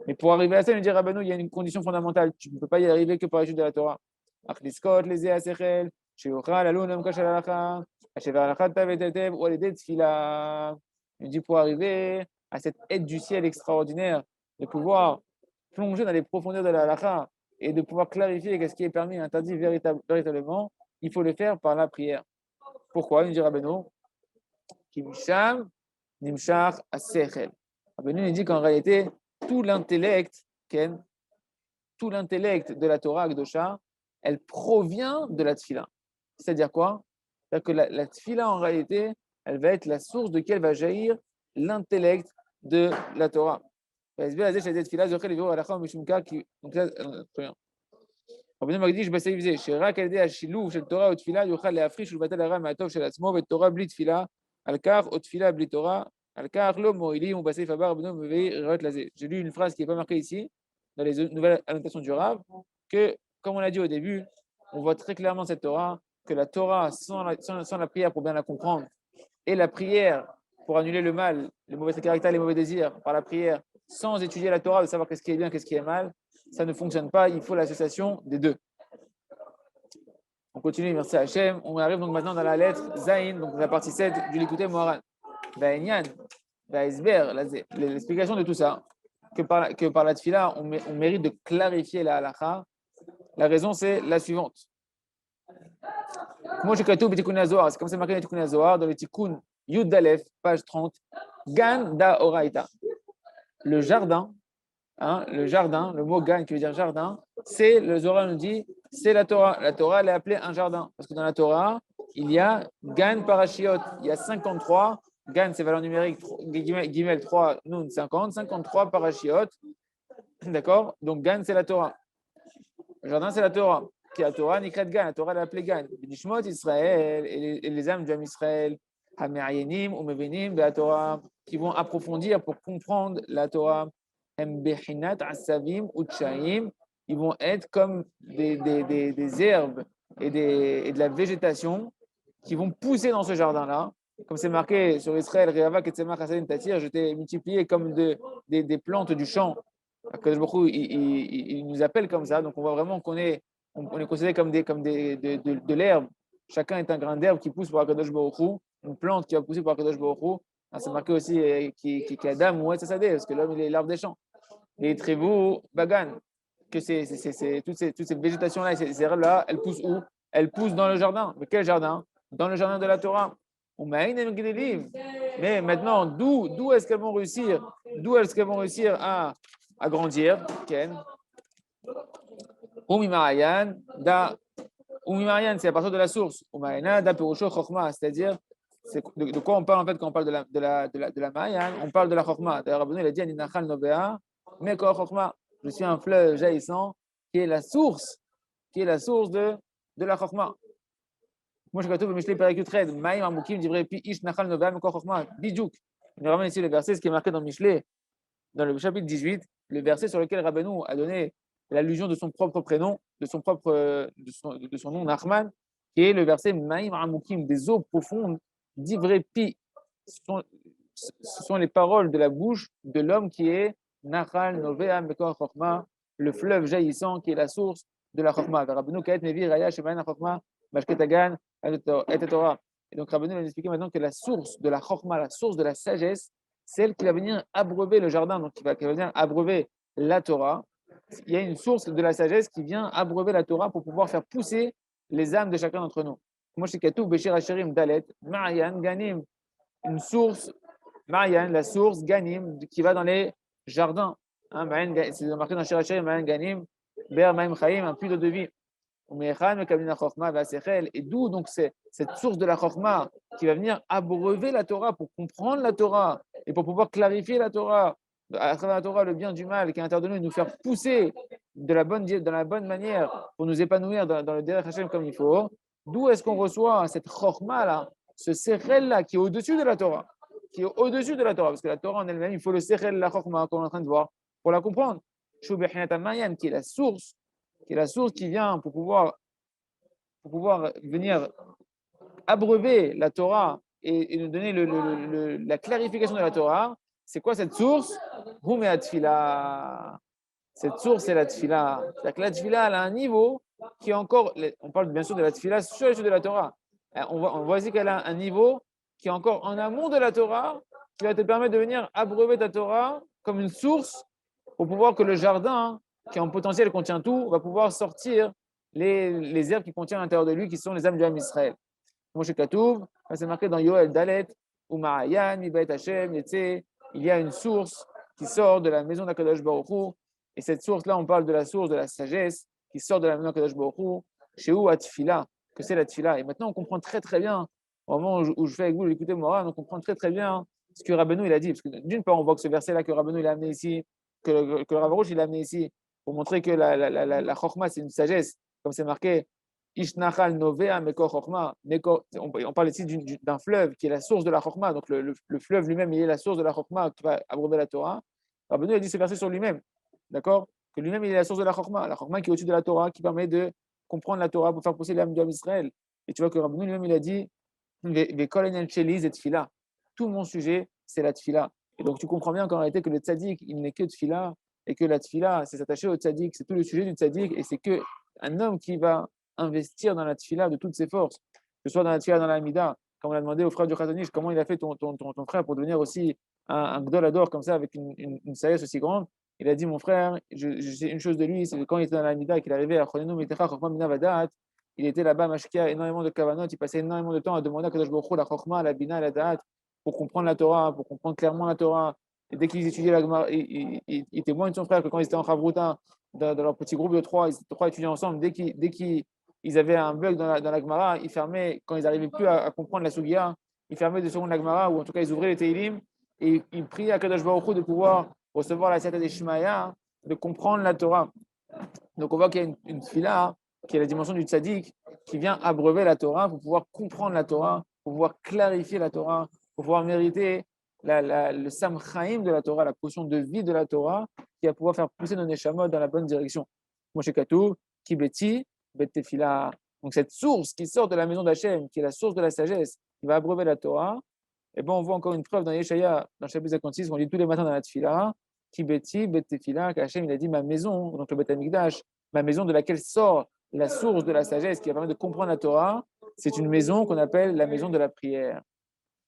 Mais pour arriver à ça, il nous dit Rabbeinu, il y a une condition fondamentale. Tu ne peux pas y arriver que par l'étude de la Torah. Achliskot, les Asechel, Sheochal, Alunam, Kashalalacha, Ashevaralacha, Tavetetev, ou Aledet, Tfila. Il nous dit pour arriver à cette aide du ciel extraordinaire, de pouvoir plonger dans les profondeurs de la halacha et de pouvoir clarifier ce qui est permis et interdit véritablement, il faut le faire par la prière. Pourquoi? Il nous dit Rabbeinu, Kimisham, Nimshach Asechel. Rabbeinu dit qu'en réalité, tout l'intellect de la Torah Akdosha, elle provient de la tfila. C'est-à-dire quoi? C'est-à-dire que la tfila, en réalité, elle va être la source de laquelle va jaillir l'intellect de la Torah. Donc là, רבנו מקדיש בסעיף זה, שרק על ידי השילוב של תורה ותפילה יוכל להפריש ולבטל הרע מהטוב של עצמו, ותורה בלי תפילה, על כך, או תפילה בלי תורה, על כך לא מועילים, ובסעיף הבא רבנו מביא ראיות לזה. J'ai lu une phrase qui n'est pas marquée ici, dans les nouvelles annotations du Rav, que, comme on l'a dit au début, on voit très clairement cette Torah, que la Torah, sans la prière pour bien la comprendre, et la prière pour annuler le mal, les mauvais caractères, les mauvais désirs, par la prière, sans étudier la Torah, de savoir qu'est-ce qui est bien, qu'est-ce qui est mal, ça ne fonctionne pas, il faut l'association des deux. On continue, merci à Hachem. On arrive donc maintenant dans la lettre Zain, donc la partie 7 du Likutei Moharan. L'explication de tout ça, que par la tfila, on mérite de clarifier la halakha. La raison, c'est la suivante. Moi, j'ai c'est comme c'est marqué dans le Tikkun HaZohar, dans le Tikkun Yud Dalef, page 30, Gan da Oraita. Le jardin, le mot gan qui veut dire jardin, c'est, le Zohar nous dit, c'est la Torah. La Torah, elle est appelée un jardin. Parce que dans la Torah, il y a gan parashiot. Il y a 53. Gan, c'est valeur numérique, Gimel 3, Nun 50, 53 parashiot. D'accord? Donc gan, c'est la Torah. Le jardin, c'est la Torah. Qui est la Torah, Nikrat Gan. La Torah, elle est appelée Gan. Nishmot Israël et les âmes du Ham Israël, Hameryenim ou Mevenim de la Torah, qui vont approfondir pour comprendre la Torah. Ils vont être comme des herbes et de la végétation qui vont pousser dans ce jardin-là. Comme c'est marqué sur Israël, je t'ai multiplié comme des plantes du champ. Il nous appelle comme ça, donc on voit vraiment qu'on est considéré comme de l'herbe. Chacun est un grain d'herbe qui pousse pour Akadosh Baruch Hu, une plante qui va pousser pour Akadosh Baruch Hu. C'est marqué aussi qui Adam ou Etzasadeh, parce que l'homme il est l'arbre des champs. Les tribus bagan, que toutes ces végétations-là, ces herbes-là, elles poussent où? Elles poussent dans le jardin. Mais quel jardin? Dans le jardin de la Torah. Mais maintenant, d'où est-ce qu'elles vont réussir? D'où est-ce qu'elles vont réussir à grandir? Ken. Umimarayan, c'est à partir de la source. Umayana, da Perusho Chochma, c'est-à-dire, de quoi on parle en fait quand on parle de la Ma'ayan? On parle de la Chochma. D'ailleurs, Rabbeinu a dit Aninachal Novea, Mekor Chochma. Je suis un fleuve jaillissant qui est la source de la Chochma. Moi, je retrouve Mishlei Perikutred, Maïm Amukim, Divrei Pi Ish Nachal Novea, Mekor Chochma, Bidjouk. Il nous ramène ici le verset, ce qui est marqué dans Mishlei, dans le chapitre 18, le verset sur lequel Rabbeinu a donné l'allusion de son propre prénom, de son nom, Nachman, qui est le verset Maïm Amukim, des eaux profondes, d'Ivrei Pi. Ce sont les paroles de la bouche de l'homme qui est Nachal Novea Mekor Chokma, le fleuve jaillissant qui est la source de la Chokma. Rabbeinu Kaet Mevi Raya Shemayan Chokma, Mashketagan, et Torah. Et donc Rabbeinu va nous expliquer maintenant que la source de la Chokma, la source de la sagesse, c'est elle qui va venir abreuver le jardin, donc qui va venir abreuver la Torah. Il y a une source de la sagesse qui vient abreuver la Torah pour pouvoir faire pousser les âmes de chacun d'entre nous. Moi, je sais qu'il y a tout, Béchir Hachirim Dalet, Marian, Ganim, une source, Marian, la source, Ganim, qui va dans les jardins. Hein, c'est marqué dans Shir Hachirim, Marian, Ganim, Ber, Maim, Chaim, un puits d'eau de vie. Et d'où donc c'est cette source de la Chokma qui va venir abreuver la Torah pour comprendre la Torah et pour pouvoir clarifier la Torah, à travers la Torah, le bien du mal qui est à l'intérieur de nous et nous faire pousser de la bonne manière pour nous épanouir dans le Derech Hashem comme il faut. D'où est-ce qu'on reçoit cette Chokma là, ce Sechel là qui est au-dessus de la Torah, qui est au-dessus de la Torah, parce que la Torah en elle-même, il faut le Sechel, la Chokma qu'on est en train de voir pour la comprendre. Qui est la source qui vient pour pouvoir venir abreuver la Torah et nous donner la clarification de la Torah. C'est quoi cette source? Cette source, c'est la tfila. C'est-à-dire que la tfila, elle a un niveau qui est encore. On parle bien sûr de la tfila sur les de la Torah. On voit ici qu'elle a un niveau qui est encore en amont de la Torah, qui va te permettre de venir abreuver ta Torah comme une source pour pouvoir que le jardin, qui en potentiel contient tout, va pouvoir sortir les herbes qui contiennent à l'intérieur de lui, qui sont les âmes du Ham Israël. Moshe Katouv, c'est marqué dans Yoel Dalet, ou Ma'ayan, Ibaet Hashem, Yetze, il y a une source qui sort de la maison d'Akadosh Baruch Hu, et cette source-là, on parle de la source de la sagesse qui sort de la maison d'Akadosh Baruch Hu, chez où Atfila, que c'est la Tfila. Et maintenant, on comprend très très bien, au moment où je fais avec vous l'écouter Moran, on comprend très très bien ce que Rabbeinu il a dit. Parce que d'une part, on voit que ce verset-là que Rabbeinu il a amené ici, que le Rav Arush il a amené ici, pour montrer que la Chokhmah, c'est une sagesse, comme c'est marqué, Ishnachal Novea Mekor Chokhmah. On parle ici d'un fleuve qui est la source de la Chokhmah. Donc le fleuve lui-même, il est la source de la Chokhmah qui va abreuver la Torah. Rabbeinu a dit ce verset sur lui-même. D'accord? Que lui-même, il est la source de la Chokhmah qui est au-dessus de la Torah, qui permet de comprendre la Torah pour faire pousser l'âme d'Israël. Et tu vois que Rabbeinu lui-même, il a dit tout mon sujet, c'est la tfila. Et donc tu comprends bien qu'en réalité, que le tzaddik, il n'est que tfila, et que la tfila, c'est s'attacher au tzaddik, c'est tout le sujet du tzaddik, et c'est qu'un homme qui va investir dans la tfila de toutes ses forces, que ce soit dans la tfila, dans la mida, comme on a demandé au frère du Khazanish, comment il a fait ton frère pour devenir aussi un gdol ador comme ça, avec une sagesse aussi grande. Il a dit, mon frère, je sais une chose de lui, c'est que quand il était dans la mida, qu'il arrivait à Chonenu Metecha Chokhmah Mina Vadat, il était là-bas, Mashkia, énormément de kavanot, il passait énormément de temps à demander à Kadosh Baruch Hu la Chokhmah, la Bina, la Da'at, pour comprendre la Torah, pour comprendre clairement la Torah. Et dès qu'ils étudiaient la Gemara, il témoigne de son frère que quand ils étaient en Chavruta, dans leur petit groupe de trois, ils étaient trois étudiants ensemble, dès qu'ils avaient un bug dans la Gemara, ils fermaient, quand ils n'arrivaient plus à comprendre la Sugia, ils fermaient de secondes la Gemara, ou en tout cas ils ouvraient les Teilim, et ils priaient à Kadosh Baruch Hu de pouvoir recevoir la Siyata des Shemaya, de comprendre la Torah. Donc on voit qu'il y a une fila qui est la dimension du tzaddik, qui vient abreuver la Torah pour pouvoir comprendre la Torah, pour pouvoir clarifier la Torah, pour pouvoir mériter le Sam Chaim de la Torah, la potion de vie de la Torah, qui va pouvoir faire pousser nos neshamot dans la bonne direction. Moshe Katou, Kibeti, Bet Tefila. Donc cette source qui sort de la maison d'Hachem, qui est la source de la sagesse, qui va abreuver la Torah, et bon, on voit encore une preuve dans Yeshaya, dans le chapitre 56, on dit tous les matins dans la Tefila, Kibeti, Bet Tefila, qu'Hachem il a dit ma maison, donc le Bet Amikdash, ma maison de laquelle sort la source de la sagesse qui va permettre de comprendre la Torah, c'est une maison qu'on appelle la maison de la prière.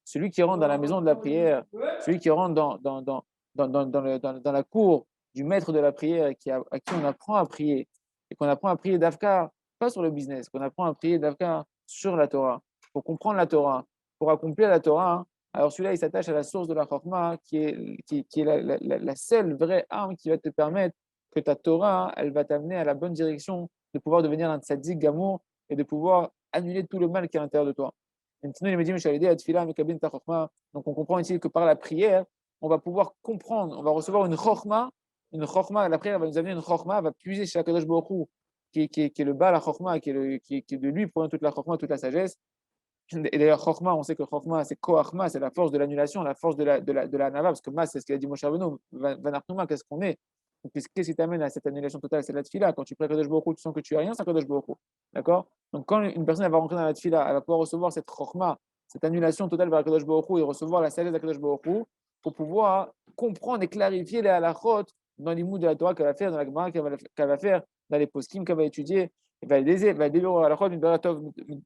Celui qui rentre dans la maison de la prière, celui qui rentre dans la cour du maître de la prière et à qui on apprend à prier, et qu'on apprend à prier d'Afka, pas sur le business, qu'on apprend à prier d'Afka sur la Torah, pour comprendre la Torah, pour accomplir la Torah. Alors celui-là, il s'attache à la source de la Chokmah, qui est la seule vraie arme qui va te permettre que ta Torah, elle va t'amener à la bonne direction, de pouvoir devenir un tzaddik gamour et de pouvoir annuler tout le mal qui est à l'intérieur de toi. Donc on comprend ici que par la prière, on va pouvoir comprendre, on va recevoir une chokma, la prière va nous amener une chokma, va puiser chez Akadosh Baruch Hu, qui est le bas la chokma, qui est de lui provient toute la chokma, toute la sagesse. Et d'ailleurs, chokma, on sait que chokma, c'est koachma, c'est la force de l'annulation, la force de la nava, parce que mas, c'est ce qu'il a dit Moshe Rabbeinu, vanartuma, qu'est-ce qu'on est? Donc, qu'est-ce qui t'amène à cette annulation totale? C'est la tfila. Quand tu pries Kadosh Baruch Hu, tu sens que tu es rien, c'est Kadosh Baruch Hu. D'accord? Donc, quand une personne elle va rentrer dans la tfila, elle va pouvoir recevoir cette chokma, cette annulation totale vers Kadosh Baruch Hu et recevoir la sagesse de Kadosh Baruch Hu. pour pouvoir comprendre et clarifier les halachot dans les mots de la Torah qu'elle va faire, dans la Gemara qu'elle va faire, dans les poskim qu'elle va étudier. Elle va développer la halachot,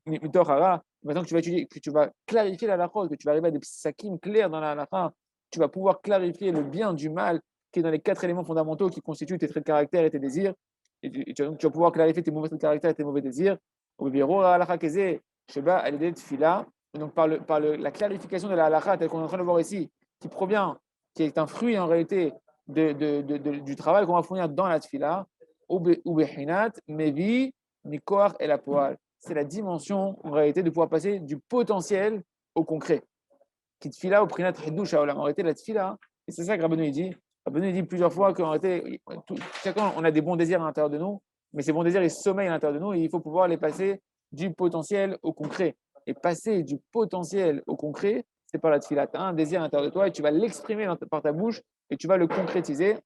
mitor hara. Maintenant que tu vas étudier, que tu vas clarifier la halachot, que tu vas arriver à des sakim clairs dans la halakha, tu vas pouvoir clarifier le bien du mal qui est dans les 4 éléments fondamentaux qui constituent tes traits de caractère et tes désirs. Et tu vas pouvoir clarifier tes mauvais traits de caractère et tes mauvais désirs. Au bureau, la halakha keze, sheba, alidé tfila. Donc, la clarification de la halakha, telle qu'on est en train de voir ici, qui provient, qui est un fruit en réalité du travail qu'on va fournir dans la tfila, ubehinat, mevi, mikoar et la poal. C'est la dimension en réalité de pouvoir passer du potentiel au concret. Qui tfila au prinat hidouch haolam. En réalité, la tfila, et c'est ça que Rabbeinu dit. Rabbeinu dit plusieurs fois qu'en réalité, chacun, on a des bons désirs à l'intérieur de nous, mais ces bons désirs, ils sommeillent à l'intérieur de nous et il faut pouvoir les passer du potentiel au concret. Et passer du potentiel au concret, c'est par la tfila. Tu as un désir à l'intérieur de toi et tu vas l'exprimer par ta bouche et tu vas le concrétiser.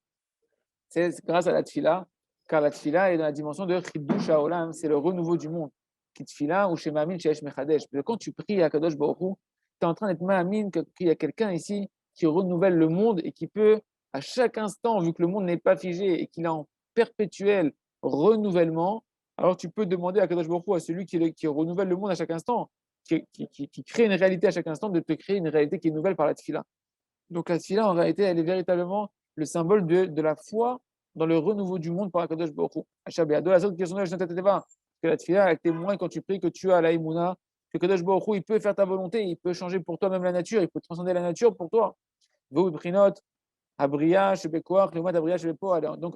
C'est grâce à la tfila, car la tfila est dans la dimension de chiddush haolam, c'est le renouveau du monde. Qui tfila ou chez Ma'amin sheyesh mechadesh. Quand tu pries à Kadosh Baruch Hu, tu es en train d'être Ma'amin qu'il y a quelqu'un ici qui renouvelle le monde et qui peut, à chaque instant, vu que le monde n'est pas figé et qu'il est en perpétuel renouvellement, alors tu peux demander à Kadosh Baruch Hu, à celui qui renouvelle le monde à chaque instant, qui crée une réalité à chaque instant, de te créer une réalité qui est nouvelle par la tfila. Donc la tfila, en réalité, elle est véritablement le symbole de la foi dans le renouveau du monde par Akadosh Baruch Hu. Que la tfila est témoin quand tu pries que tu as la imuna, que Kadosh Baruch Hu, il peut faire ta volonté, il peut changer pour toi même la nature, il peut transcender la nature pour toi. Donc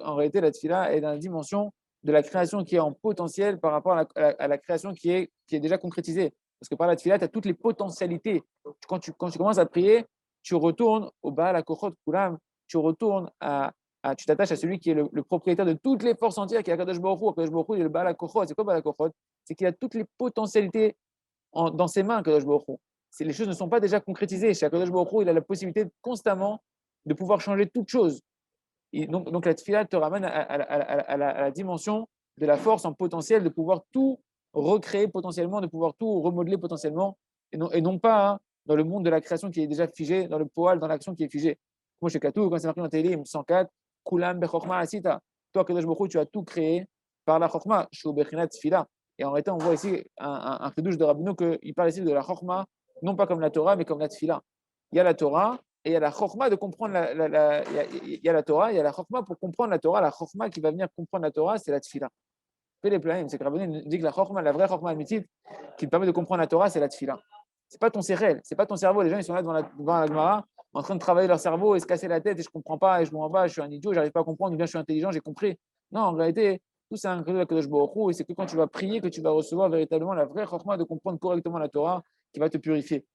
en réalité, la tfila est dans la dimension de la création qui est en potentiel par rapport à la création qui est déjà concrétisée. Parce que par la tfila, tu as toutes les potentialités. Quand tu commences à prier, tu retournes au Baal HaKochot Kulam, tu retournes tu t'attaches à celui qui est le propriétaire de toutes les forces entières, qui est Akadosh Baruch Hu. Akadosh Baruch Hu, il est le Baal HaKochot. C'est quoi Baal HaKochot? C'est qu'il a toutes les potentialités dans ses mains, Akadosh Baruch Hu. Les choses ne sont pas déjà concrétisées. Chez Akadosh Baruch Hu, il a la possibilité constamment de pouvoir changer toute chose. Et donc la tefila te ramène à la dimension de la force en potentiel, de pouvoir tout recréer potentiellement, de pouvoir tout remodeler potentiellement, et non pas dans le monde de la création qui est déjà figé, dans le poal, dans l'action qui est figée. Moi, chez Katou, quand c'est marqué dans Télim 104, Kulam bechokma asita. Toi, Kadosh Baruch Hu, tu as tout créé par la chokma, shu bechinat tefila. Et en réalité, on voit ici un chidouche de Rabbeinu qu'il parle ici de la chokma, non pas comme la Torah, mais comme la tefila. Il y a la Torah, et il y a la chokma de comprendre il y a la Torah, il y a la chokma pour comprendre la Torah. La chokma qui va venir comprendre la Torah, c'est la tefila. C'est que Rabbeinu dit que la chokma, la vraie chokma mythique, qui te permet de comprendre la Torah, c'est la tefila. C'est pas ton sérel, c'est pas ton cerveau. Les gens, ils sont là devant la Gemara, en train de travailler leur cerveau et se casser la tête, et je comprends pas, et je m'en bats, je suis un idiot, j'arrive pas à comprendre, ou bien je suis intelligent, j'ai compris. Non, en réalité, tout c'est un cadeau de Kadosh Baruch Hu, et c'est que quand tu vas prier que tu vas recevoir véritablement la vraie chokma de comprendre correctement la Torah qui va te purifier.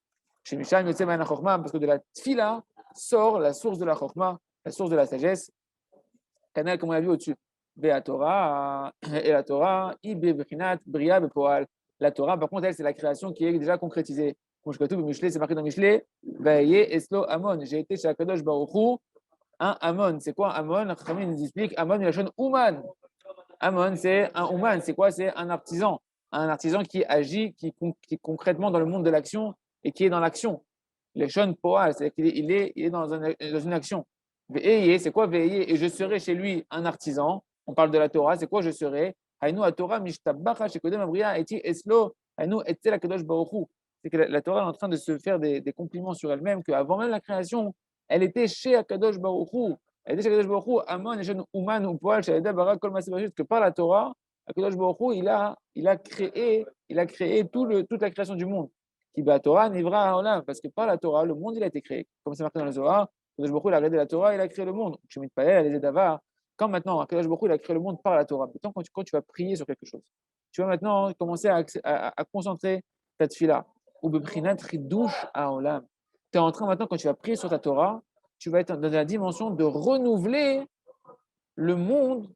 Chez Mishaïm, parce que de la tfila sort la source de la chokma, la source de la sagesse. Canal, comme on a vu au-dessus. Et la Torah, Bria, Bepoal. La Torah, par contre, elle, c'est la création qui est déjà concrétisée. Comme je trouve, Michelet, c'est marqué dans Michelet, Veillez, Eslo, Amon. J'ai été chez Akadosh Baruch Hu, un Amon. C'est quoi Amon? Rachamim nous explique, Amon, il a chaîne Ouman. Amon, c'est un Ouman. C'est quoi? C'est un artisan. Un artisan qui agit, qui est concrètement dans le monde de l'action et qui est dans l'action. Les Shon Poal, c'est-à-dire qu'il est dans une action. Veillez, c'est quoi veiller? Et je serai chez lui un artisan. On parle de la Torah, c'est quoi je serai? Hainu a Torah, mishtabacha, shekodem abria, eti eslo, hainu etzel akadosh baruch hu. C'est que la Torah est en train de se faire des compliments sur elle-même, qu'avant même la création, elle était chez Akadosh Baruch Hu. Elle était chez Akadosh Baruch Hu, Amon, Eshon, Uman, Upoal, Shaleda, Barak, Kol Masé, que par la Torah, Akadosh Baruch Hu, il a créé toute la création du monde. Qui bat Torah, Nivra, Olam, parce que par la Torah, le monde, il a été créé. Comme c'est marqué dans le Zohar, Akadosh Baruch Hu, il a regardé la Torah, il a créé le monde. Shemit Pael, les Edavar. Quand maintenant, Akadosh Baruch Hu, il a créé le monde par la Torah. Maintenant, quand tu vas prier sur quelque chose, tu vas maintenant commencer à concentrer ta tefila. Ou beprinat ridouche haolam. Tu es en train maintenant, quand tu vas prier sur ta Torah, tu vas être dans la dimension de renouveler le monde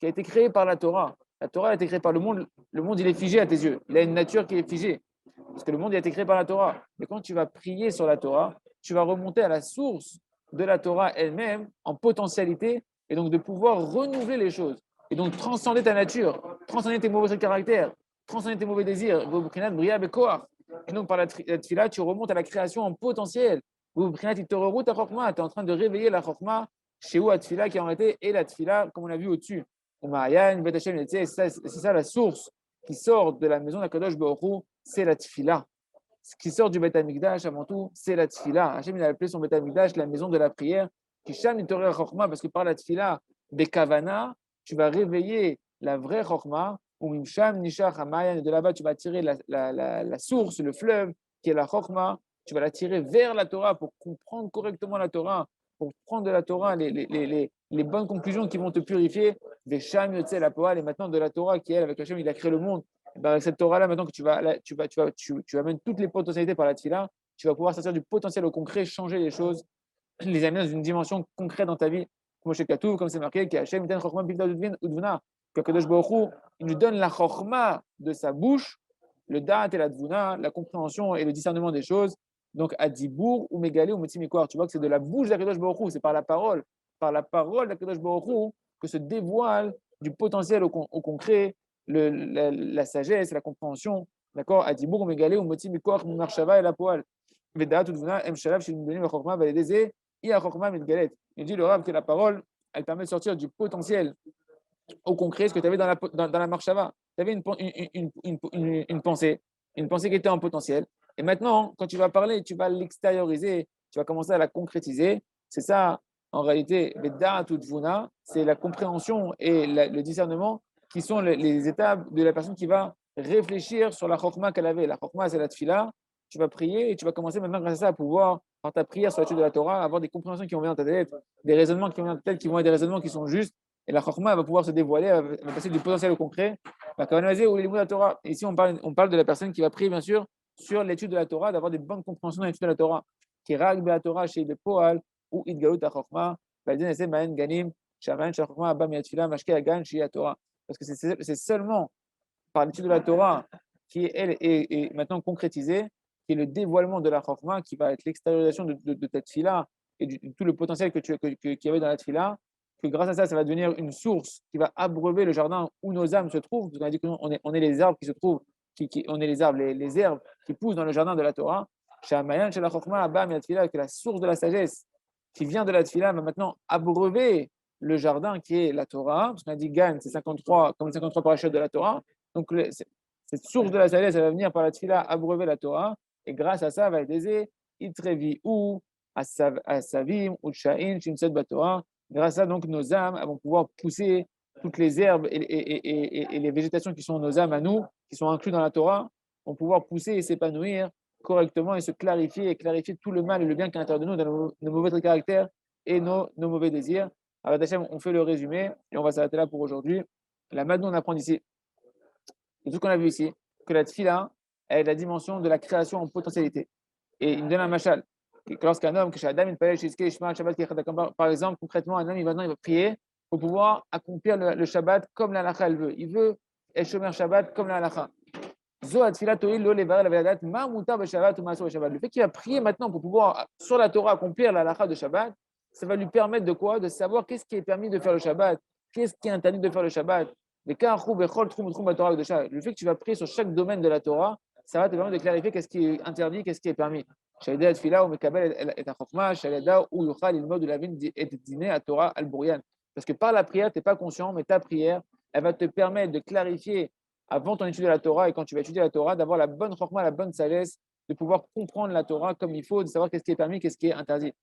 qui a été créé par la Torah. La Torah a été créée par le monde il est figé à tes yeux. Il a une nature qui est figée. Parce que le monde a été créé par la Torah. Mais quand tu vas prier sur la Torah, tu vas remonter à la source de la Torah elle-même en potentialité et donc de pouvoir renouveler les choses. Et donc transcender ta nature, transcender tes mauvais caractères, transcender tes mauvais désirs. Et donc par la tfila, tu remontes à la création en potentiel. Ou tu es en train de réveiller la chokma chez où Atfila qui en été et la Tfila, comme on l'a vu au-dessus. C'est ça la source qui sort de la maison d'Akadosh Baruch Hu, c'est la Tfila. Ce qui sort du Beth Amikdash avant tout, c'est la Tfila. Hachem il a appelé son Beth Amikdash la maison de la prière. Kisham Nitoreh Chokma, parce que par la Tfila, Bekavana, tu vas réveiller la vraie Chokma, ou Mimsham Nishach Hamayan, et de là-bas tu vas tirer la source, le fleuve, qui est la Chokma, tu vas la tirer vers la Torah pour comprendre correctement la Torah, pour prendre de la Torah les bonnes conclusions qui vont te purifier. Vesham Yotze la Poal, et maintenant de la Torah qui est, avec Hachem, il a créé le monde. Ben, avec cette Torah-là, maintenant que tu amènes toutes les potentialités par la Tfila, tu vas pouvoir sortir du potentiel au concret, changer les choses, les amener dans une dimension concrète dans ta vie. Comme chez Katou, comme c'est marqué, qu'Hachem donne Chochma Bigda Udvuna, que Kadosh Baruch Hu, il nous donne la Chochma de sa bouche, le Da'at et la Dvuna, la compréhension et le discernement des choses. Donc, Adibour ou Megalé ou Motimikor, tu vois que c'est de la bouche d'Akadosh Baruch Hu, c'est par la parole d'Akadosh Baruch Hu que se dévoile du potentiel au concret, la sagesse, la compréhension, d'accord? Adibour, Megalé, ou Moti, Mikor, Marshava et la poêle. Veda, Tudvuna, M. Shalav, Shin Benim, Chokma, Valedeze, Ia Chokma, Midgalet. Il dit le Rav que la parole, elle permet de sortir du potentiel au concret, ce que tu avais dans la Marshava. Tu avais une pensée qui était en potentiel. Et maintenant, quand tu vas parler, tu vas l'extérioriser, tu vas commencer à la concrétiser. C'est ça, en réalité, Veda, Tudvuna, c'est la compréhension et le discernement qui sont les étapes de la personne qui va réfléchir sur la chokma qu'elle avait. La chokma, c'est la tfila. Tu vas prier et tu vas commencer maintenant, grâce à ça, à pouvoir, par ta prière sur l'étude de la Torah, avoir des compréhensions qui vont venir dans ta tête, des raisonnements qui vont venir dans ta tête, qui vont être des raisonnements qui sont justes. Et la chokma va pouvoir se dévoiler, elle va passer du potentiel au concret. La Torah. Ici, on parle de la personne qui va prier, bien sûr, sur l'étude de la Torah, d'avoir des bonnes compréhensions dans l'étude de la Torah. Qui rag la Torah chez le Poal ou Idgalut à chokma, Ganim, Shaman, Shachma, Abba, Miatfila, Mashke, Agan, Shia Torah. Parce que c'est seulement par l'étude de la Torah qui, elle, est maintenant concrétisée, qui est le dévoilement de la Chokma, qui va être l'extériorisation de ta tfila et de tout le potentiel qu'il y avait dans la tfila, que grâce à ça, ça va devenir une source qui va abreuver le jardin où nos âmes se trouvent. Parce qu'on a dit qu'on est les arbres qui se trouvent, on est les arbres, les herbes qui poussent dans le jardin de la Torah. Shamayan, Shela Chokma, Abba, Miatfila, que la source de la sagesse qui vient de la tfila va maintenant abreuver le jardin qui est la Torah, parce qu'on a dit Gan, c'est 53, comme les 53 parachutes de la Torah. Donc, cette source de la sagesse, elle va venir par la tfila abreuver la Torah, et grâce à ça, elle va aider Itrevi ou Asavim ou Sha'in, Shimsed Batorah. Grâce à ça, donc, nos âmes elles vont pouvoir pousser toutes les herbes et les végétations qui sont nos âmes à nous, qui sont inclus dans la Torah, vont pouvoir pousser et s'épanouir correctement et se clarifier tout le mal et le bien qui est à l'intérieur de nous, dans nos mauvais caractères et nos mauvais désirs. Alors, Hachem, on fait le résumé et on va s'arrêter là pour aujourd'hui. Là, maintenant, on apprend ici, tout ce qu'on a vu ici, que la tfila est la dimension de la création en potentialité. Et il me donne un machal. Lorsqu'un homme, par exemple, concrètement, un homme, il va prier pour pouvoir accomplir le Shabbat comme la halakha elle veut. Il veut el shomer Shabbat comme la halakha. Le fait qu'il va prier maintenant pour pouvoir, sur la Torah, accomplir la halakha de Shabbat, ça va lui permettre de quoi? De savoir qu'est-ce qui est permis de faire le Shabbat, qu'est-ce qui est interdit de faire le Shabbat. Le fait que tu vas prier sur chaque domaine de la Torah, ça va te permettre de clarifier qu'est-ce qui est interdit, qu'est-ce qui est permis. Parce que par la prière, tu n'es pas conscient, mais ta prière, elle va te permettre de clarifier avant ton étude de la Torah et quand tu vas étudier la Torah, d'avoir la bonne chokma, la bonne sagesse, de pouvoir comprendre la Torah comme il faut, de savoir qu'est-ce qui est permis, qu'est-ce qui est interdit.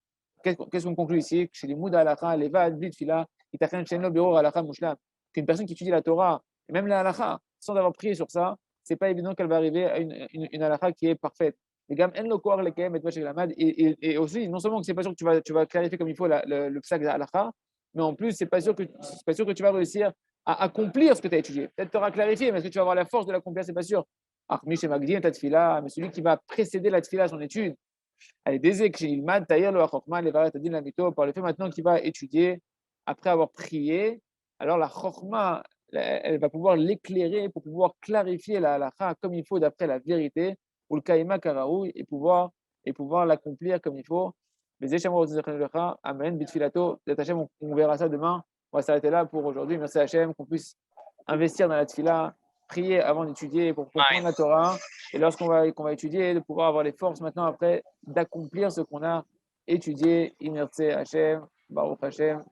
Qu'est-ce qu'on conclut ici? Chez les Mouda Halakha, les Vad, Blit Fila, Itachen Shenlo Biro Halakha Mushlam. Qu'une personne qui étudie la Torah, et même la Halakha, sans avoir prié sur ça, c'est pas évident qu'elle va arriver à une Halakha qui est parfaite. Les gammes en lokoar les kem et aussi non seulement que c'est pas sûr que tu vas clarifier comme il faut le psak de Halakha, mais en plus c'est pas sûr que tu vas réussir à accomplir ce que tu as étudié. Peut-être tu auras clarifié, mais est-ce que tu vas avoir la force de l'accomplir? C'est pas sûr. Mais celui qui va précéder la tfila à son étude, elle est par le fait maintenant qu'il va étudier après avoir prié, alors la chokma, elle va pouvoir l'éclairer pour pouvoir clarifier la halakha comme il faut d'après la vérité, ou le kaïma karaoui, et pouvoir l'accomplir comme il faut. Amen. Bitfilato. On verra ça demain. On va s'arrêter là pour aujourd'hui. Merci Hachem, qu'on puisse investir dans la tfila, prier avant d'étudier pour comprendre la Torah. Et lorsqu'on va étudier, de pouvoir avoir les forces maintenant après d'accomplir ce qu'on a étudier Inertse Hashem, Baruch Hashem.